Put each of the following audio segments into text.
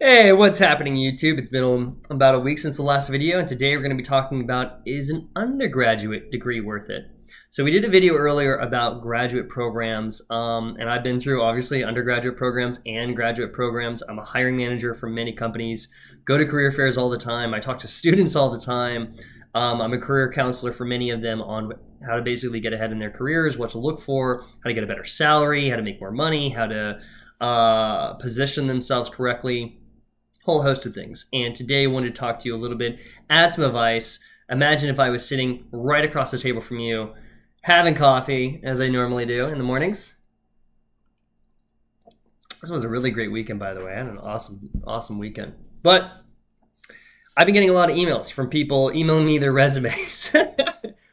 Hey, what's happening, YouTube? It's been about a week since the last video, and today we're going to be talking about, is an undergraduate degree worth it? So we did a video earlier about graduate programs, and I've been through, obviously, undergraduate programs and graduate programs. I'm a hiring manager for many companies, go to career fairs all the time. I talk to students all the time. I'm a career counselor for many of them on how to basically get ahead in their careers, what to look for, how to get a better salary, how to make more money, how to position themselves correctly, whole host of things. And today I wanted to talk to you a little bit, add some advice. Imagine if I was sitting right across the table from you, having coffee, as I normally do in the mornings. This was a really great weekend, by the way. I had an awesome weekend. But I've been getting a lot of emails from people emailing me their resumes,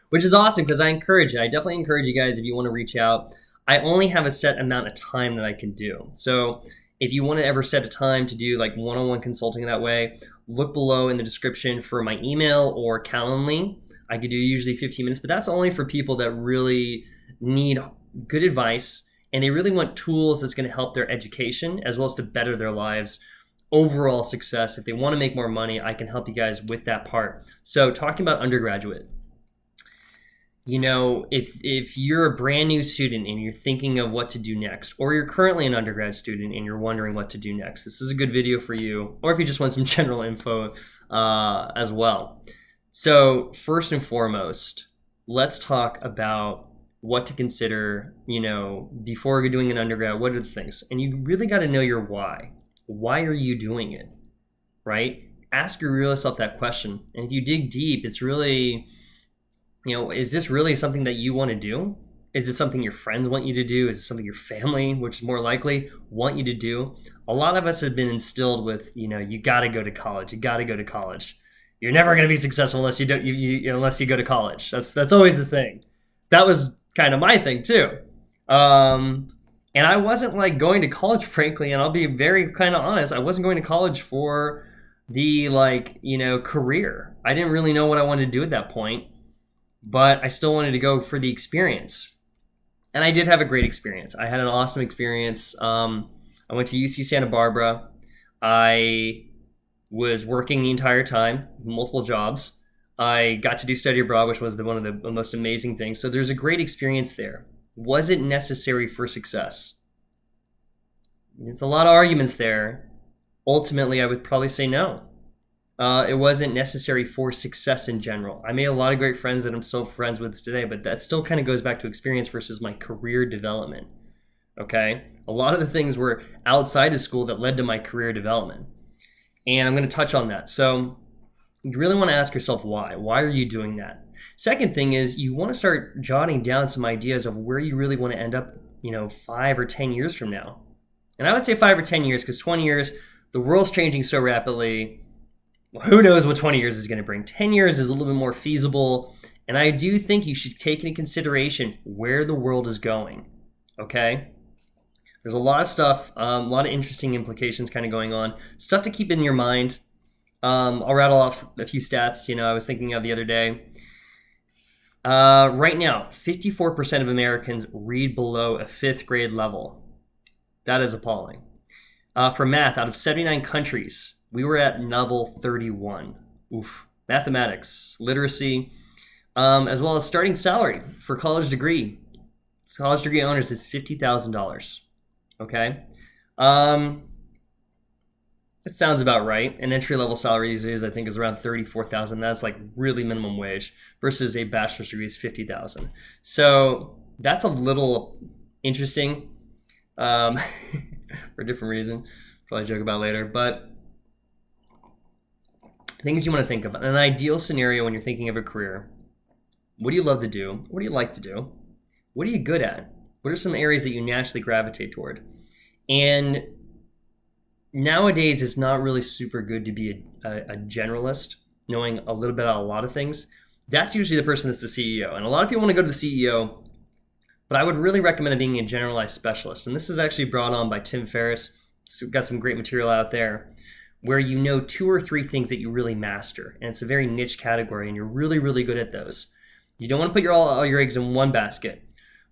which is awesome because I encourage you. I definitely encourage you guys if you want to reach out. I only have a set amount of time that I can do. So if you want to ever set a time to do like one-on-one consulting that way, look below in the description for my email or Calendly. I could do usually 15 minutes, but that's only for people that really need good advice and they really want tools that's going to help their education as well as to better their lives, overall success. If they want to make more money, I can help you guys with that part. So talking about undergraduate, you know, if you're a brand new student and you're thinking of what to do next, or you're currently an undergrad student and you're wondering what to do next, this is a good video for you, or if you just want some general info as well. So first and foremost, let's talk about what to consider, you know, before you're doing an undergrad. What are the things? And you really got to know your why. Why are you doing it, right? Ask your real self that question. And if you dig deep, it's really, you know, is this really something that you want to do? Is it something your friends want you to do? Is it something your family, which is more likely, want you to do? A lot of us have been instilled with, you know, you got to go to college. You got to go to college. You're never going to be successful unless unless you go to college. That's always the thing. That was kind of my thing too. And I wasn't like going to college, frankly, and I'll be very kind of honest. I wasn't going to college for the career. I didn't really know what I wanted to do at that point. But I still wanted to go for the experience. And I did have a great experience. I had an awesome experience. I went to UC Santa Barbara. I was working the entire time, multiple jobs. I got to do study abroad, which was one of the most amazing things. So there's a great experience there. Was it necessary for success? There's a lot of arguments there. Ultimately, I would probably say no. It wasn't necessary for success in general. I made a lot of great friends that I'm still friends with today, but that still kind of goes back to experience versus my career development. Okay? A lot of the things were outside of school that led to my career development. And I'm going to touch on that. So you really want to ask yourself why. Why are you doing that? Second thing is you want to start jotting down some ideas of where you really want to end up, 5 or 10 years from now. And I would say 5 or 10 years because 20 years, the world's changing so rapidly. Who knows what 20 years is going to bring. 10 years is a little bit more feasible. And I do think you should take into consideration where the world is going. Okay? There's a lot of stuff, a lot of interesting implications kind of going on. Stuff to keep in your mind. I'll rattle off a few stats, I was thinking of the other day. Right now, 54% of Americans read below a 5th grade level. That is appalling. For math, out of 79 countries, we were at level 31. Oof. Mathematics, literacy, as well as starting salary for college degree. College degree owners is $50,000. Okay? It sounds about right. An entry-level salary these days, I think, is around $34,000. That's like really minimum wage versus a bachelor's degree is $50,000. So that's a little interesting for a different reason. Probably joke about later, but things you want to think of. An ideal scenario when you're thinking of a career. What do you love to do? What do you like to do? What are you good at? What are some areas that you naturally gravitate toward? And nowadays, it's not really super good to be a generalist, knowing a little bit about a lot of things. That's usually the person that's the CEO. And a lot of people want to go to the CEO, but I would really recommend being a generalized specialist. And this is actually brought on by Tim Ferriss. So we've got some great material out there, where you know 2 or 3 things that you really master. And it's a very niche category, and you're really, really good at those. You don't want to put all your eggs in one basket,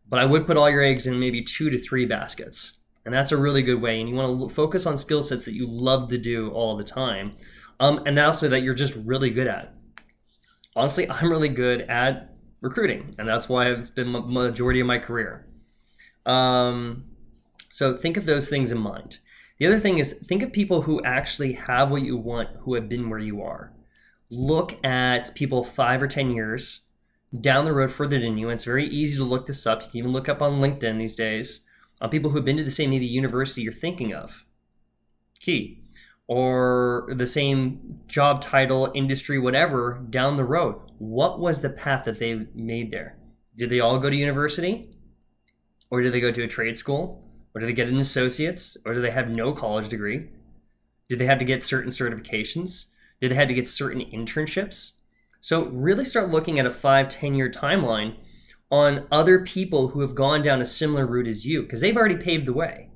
but I would put all your eggs in maybe 2 to 3 baskets. And that's a really good way. And you want to focus on skill sets that you love to do all the time. And also that you're just really good at. Honestly, I'm really good at recruiting, and that's why it's been the majority of my career. So think of those things in mind. The other thing is, think of people who actually have what you want, who have been where you are. Look at people 5 or 10 years down the road further than you. And it's very easy to look this up. You can even look up on LinkedIn these days on people who have been to the same maybe university you're thinking of. Key. Or the same job title, industry, whatever, down the road. What was the path that they made there? Did they all go to university? Or did they go to a trade school? Or did they get an associate's? Or did they have no college degree? Did they have to get certain certifications? Did they have to get certain internships? So really start looking at a 5-10 year timeline on other people who have gone down a similar route as you, because they've already paved the way.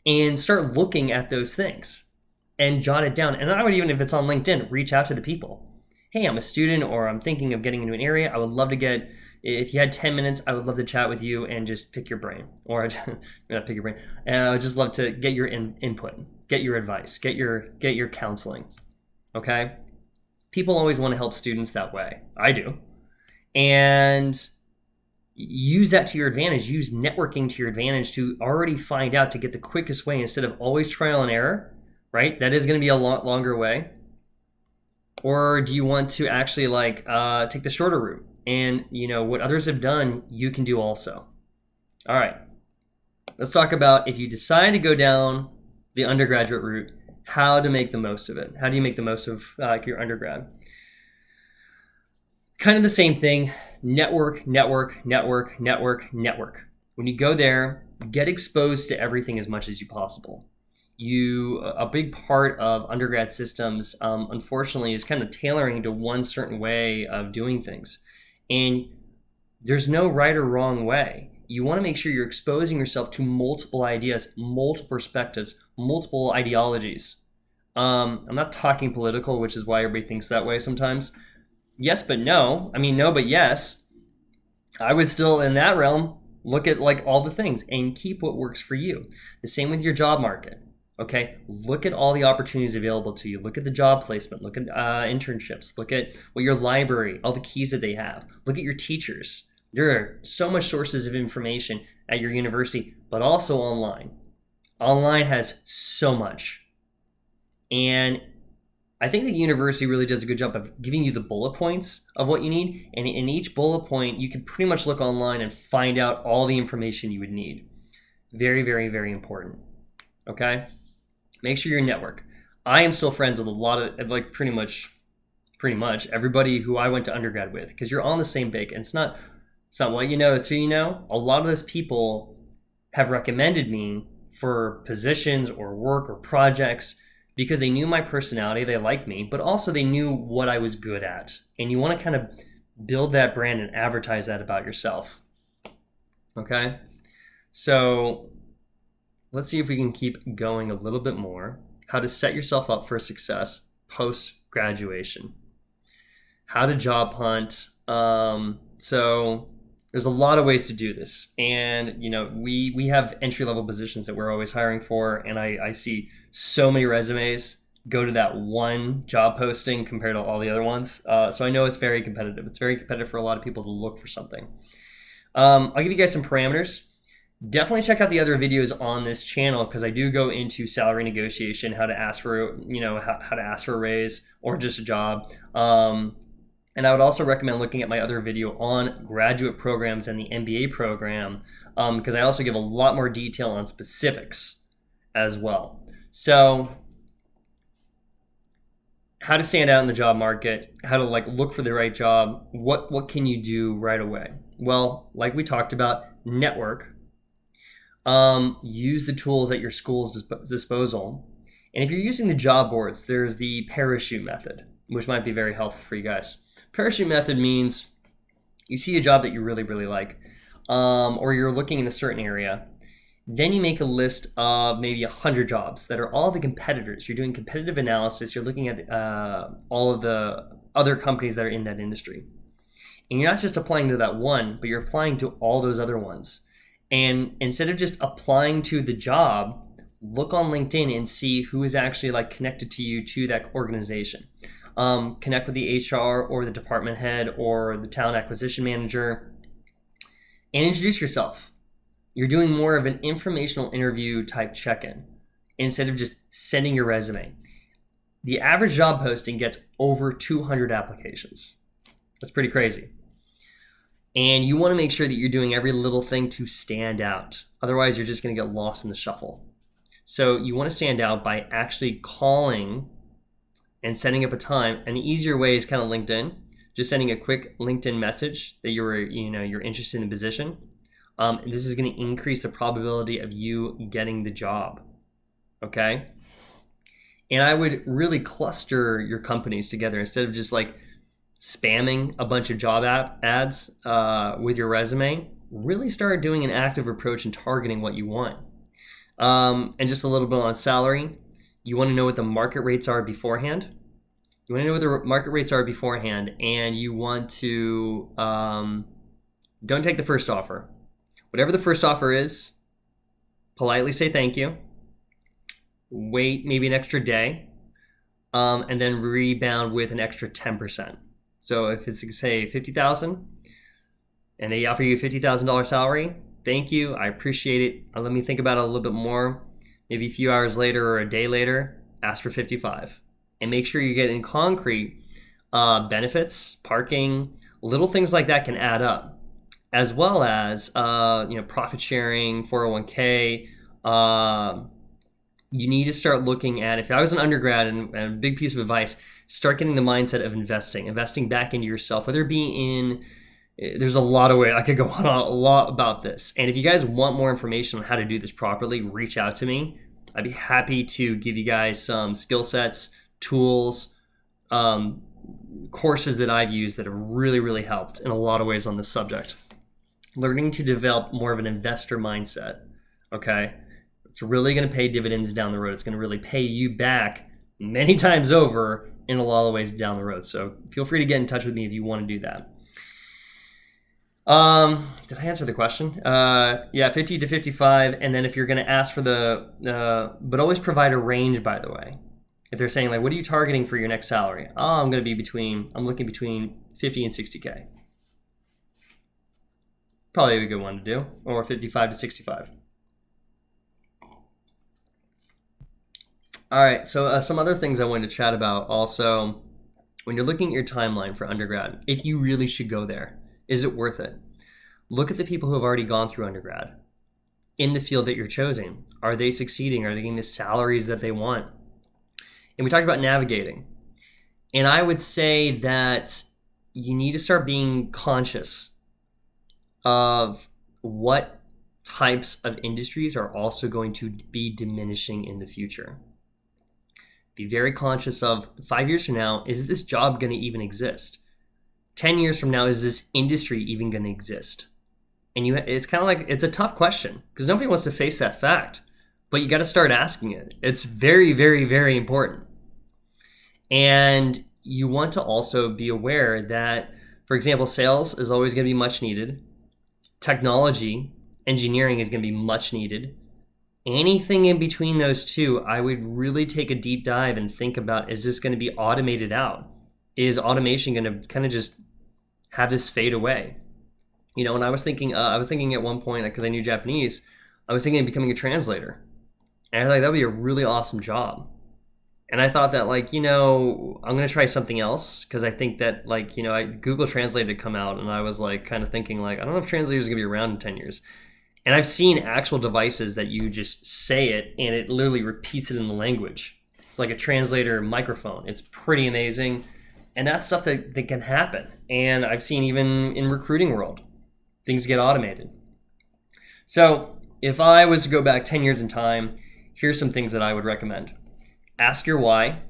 And start looking at those things and jot it down. And I would, even if it's on LinkedIn, reach out to the people. Hey, I'm a student, or I'm thinking of getting into an area. I would love to get, if you had 10 minutes, I would love to chat with you and just pick your brain. Or not pick your brain. And I would just love to get your input, get your advice, get your counseling. Okay? People always want to help students that way. I do. And use that to your advantage. Use networking to your advantage to already find out, to get the quickest way instead of always trial and error, right? That is going to be a lot longer way. Or do you want to actually take the shorter route? And what others have done, you can do also. All right. Let's talk about, if you decide to go down the undergraduate route, how to make the most of it. How do you make the most of your undergrad? Kind of the same thing. Network, network, network, network, network. When you go there, get exposed to everything as much as you possible. A big part of undergrad systems, unfortunately, is kind of tailoring to one certain way of doing things. And there's no right or wrong way. You want to make sure you're exposing yourself to multiple ideas, multiple perspectives, multiple ideologies. I'm not talking political, which is why everybody thinks that way sometimes. Yes, but no. I mean, no, but yes. I would still, in that realm, look at all the things and keep what works for you. The same with your job market. Okay, look at all the opportunities available to you. Look at the job placement. Look at internships. Look at what your library, all the keys that they have. Look at your teachers. There are so much sources of information at your university, but also online. Online has so much. And I think the university really does a good job of giving you the bullet points of what you need. And in each bullet point, you can pretty much look online and find out all the information you would need. Very, very, very important. Okay? Make sure your network. I am still friends with a lot of, pretty much everybody who I went to undergrad with, because you're on the same page. And it's not what you know, it's who you know. A lot of those people have recommended me for positions or work or projects because they knew my personality, they liked me, but also they knew what I was good at. And you want to kind of build that brand and advertise that about yourself. Okay? So let's see if we can keep going a little bit more. How to set yourself up for success post-graduation. How to job hunt. So there's a lot of ways to do this. And, we have entry-level positions that we're always hiring for. And I see so many resumes go to that one job posting compared to all the other ones. So I know it's very competitive. It's very competitive for a lot of people to look for something. I'll give you guys some parameters. Definitely check out the other videos on this channel, because I do go into salary negotiation, how to ask for, how to ask for a raise or just a job. And I would also recommend looking at my other video on graduate programs and the MBA program, because I also give a lot more detail on specifics as well. So how to stand out in the job market, how to look for the right job, what can you do right away? Well, like we talked about, network. Use the tools at your school's disposal. And if you're using the job boards, there's the parachute method, which might be very helpful for you guys. Parachute method means you see a job that you really, really like, or you're looking in a certain area. Then you make a list of maybe 100 jobs that are all the competitors. You're doing competitive analysis. You're looking at all of the other companies that are in that industry. And you're not just applying to that one, but you're applying to all those other ones. And instead of just applying to the job, look on LinkedIn and see who is actually like connected to you to that organization. Connect with the HR or the department head or the talent acquisition manager and introduce yourself. You're doing more of an informational interview type check-in instead of just sending your resume. The average job posting gets over 200 applications. That's pretty crazy. And you want to make sure that you're doing every little thing to stand out. Otherwise, you're just going to get lost in the shuffle. So you want to stand out by actually calling and setting up a time. An easier way is kind of LinkedIn. Just sending a quick LinkedIn message that you're interested in the position. This is going to increase the probability of you getting the job. Okay? And I would really cluster your companies together instead of just like spamming a bunch of job ads with your resume. Really start doing an active approach and targeting what you want. And just a little bit on salary. You want to know what the market rates are beforehand. And you want to don't take the first offer. Whatever the first offer is, politely say thank you. Wait maybe an extra day, and then rebound with an extra 10%. So if it's, say, $50,000 and they offer you a $50,000 salary, thank you, I appreciate it. Let me think about it a little bit more. Maybe a few hours later or a day later, ask for 55. And make sure you get in concrete benefits, parking, little things like that can add up, as well as profit sharing, 401k. You need to start looking at, if I was an undergrad, and a big piece of advice, start getting the mindset of investing back into yourself, whether it be in, there's a lot of ways, I could go on a lot about this. And if you guys want more information on how to do this properly, reach out to me. I'd be happy to give you guys some skill sets, tools, courses that I've used that have really, really helped in a lot of ways on this subject. Learning to develop more of an investor mindset, okay? It's really going to pay dividends down the road. It's going to really pay you back many times over in a lot of ways down the road. So feel free to get in touch with me if you want to do that. Did I answer the question? 50 to 55. And then if you're going to ask for but always provide a range, by the way. If they're saying, like, what are you targeting for your next salary? I'm looking between 50 and 60K. Probably a good one to do. Or 55 to 65. All right, so some other things I wanted to chat about also. When you're looking at your timeline for undergrad, if you really should go there, is it worth it? Look at the people who have already gone through undergrad in the field that you're choosing. Are they succeeding? Are they getting the salaries that they want? And we talked about navigating. And I would say that you need to start being conscious of what types of industries are also going to be diminishing in the future. Be very conscious of 5 years from now, is this job going to even exist? 10 years from now, is this industry even going to exist? And it's kind of like, it's a tough question because nobody wants to face that fact, but you got to start asking it. It's very, very, very important. And you want to also be aware that, for example, sales is always going to be much needed. Technology, engineering is going to be much needed. Anything in between those two, I would really take a deep dive and think about, is this going to be automated out? Is automation going to kind of just have this fade away? And I was thinking at one point, because I knew Japanese, I was thinking of becoming a translator. And I thought that would be a really awesome job. And I thought that, I'm going to try something else, because I think that, Google Translate had come out, and I was kind of thinking, I don't know if translators are going to be around in 10 years. And I've seen actual devices that you just say it, and it literally repeats it in the language. It's like a translator microphone. It's pretty amazing. And that's stuff that can happen. And I've seen even in recruiting world, things get automated. So if I was to go back 10 years in time, here's some things that I would recommend. Ask your why.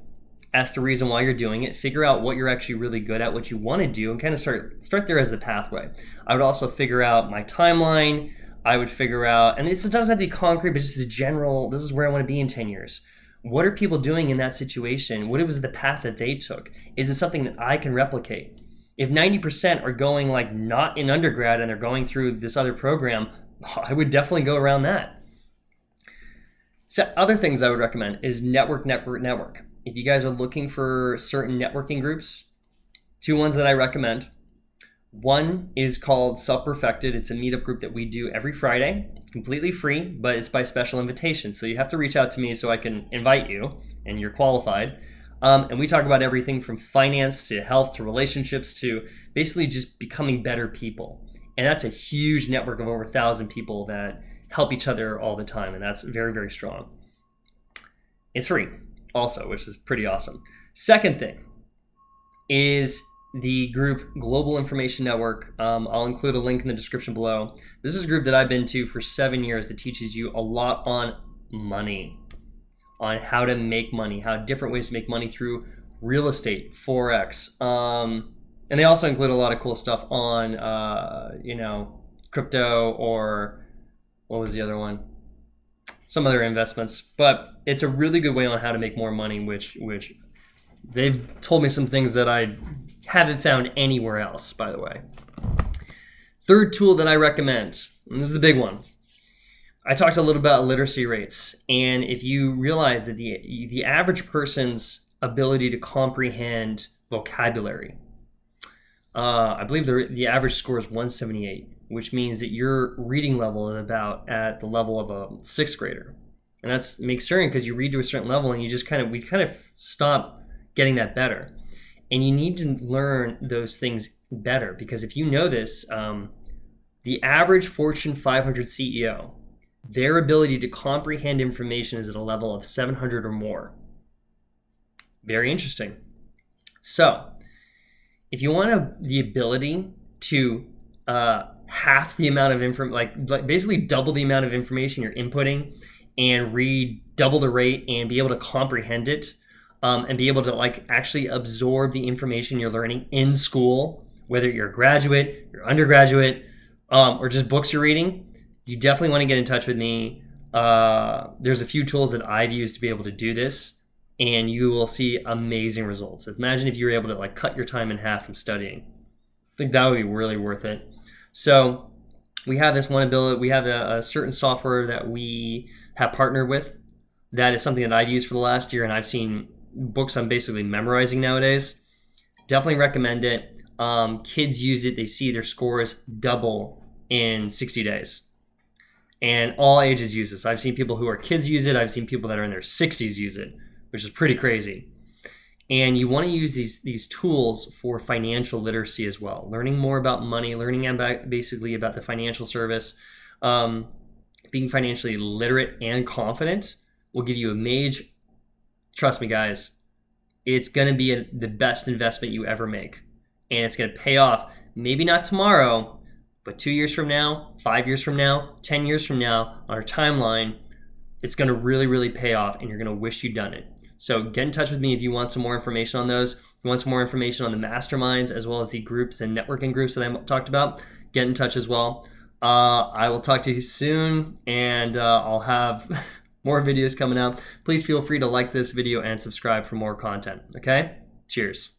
Ask the reason why you're doing it. Figure out what you're actually really good at, what you want to do, and kind of start there as the pathway. I would also figure out my timeline. I would figure out, and this doesn't have to be concrete, but just a general, this is where I want to be in 10 years. What are people doing in that situation? What was the path that they took? Is it something that I can replicate? If 90% are going not in undergrad and they're going through this other program, I would definitely go around that. So other things I would recommend is network. If you guys are looking for certain networking groups, 2 ones that I recommend. One is called Self-Perfected. It's a meetup group that we do every Friday. It's completely free, but it's by special invitation. So you have to reach out to me so I can invite you, and you're qualified. And we talk about everything from finance to health to relationships to basically just becoming better people. And that's a huge network of over 1,000 people that help each other all the time. And that's very, very strong. It's free also, which is pretty awesome. Second thing is the group Global Information Network. I'll include a link in the description below. This is a group that I've been to for 7 years that teaches you a lot on money, on how to make money, how different ways to make money through real estate, Forex. And they also include a lot of cool stuff on, crypto, or what was the other one? Some other investments. But it's a really good way on how to make more money, which they've told me some things that I haven't found anywhere else, by the way. Third tool that I recommend, and this is the big one. I talked a little about literacy rates, and if you realize that the average person's ability to comprehend vocabulary, I believe the average score is 178, which means that your reading level is about at the level of a 6th grader. And that's makes certain because you read to a certain level and we kind of stop getting that better. And you need to learn those things better, because if you know this, the average Fortune 500 CEO, their ability to comprehend information is at a level of 700 or more. Very interesting. So if you want the ability to half the amount of information, like basically double the amount of information you're inputting and read double the rate and be able to comprehend it, and be able to actually absorb the information you're learning in school, whether you're a graduate, you're undergraduate, or just books you're reading, you definitely want to get in touch with me. There's a few tools that I've used to be able to do this, and you will see amazing results. Imagine if you were able to cut your time in half from studying. I think that would be really worth it. So we have this one ability. We have a certain software that we have partnered with. That is something that I've used for the last year, and I've seen books I'm basically memorizing nowadays. Definitely recommend it. Kids use it. They see their scores double in 60 days. And all ages use this. I've seen people who are kids use it. I've seen people that are in their 60s use it, which is pretty crazy. And you want to use these tools for financial literacy as well. Learning more about money, learning basically about the financial service, being financially literate and confident will give you a major, trust me guys, it's going to be the best investment you ever make. And it's going to pay off, maybe not tomorrow, but 2 years from now, 5 years from now, 10 years from now, on our timeline, it's going to really, really pay off, and you're going to wish you'd done it. So get in touch with me if you want some more information on those. If you want some more information on the masterminds as well as the groups and networking groups that I talked about, get in touch as well. I will talk to you soon, and I'll have more videos coming out. Please feel free to like this video and subscribe for more content. Okay? Cheers.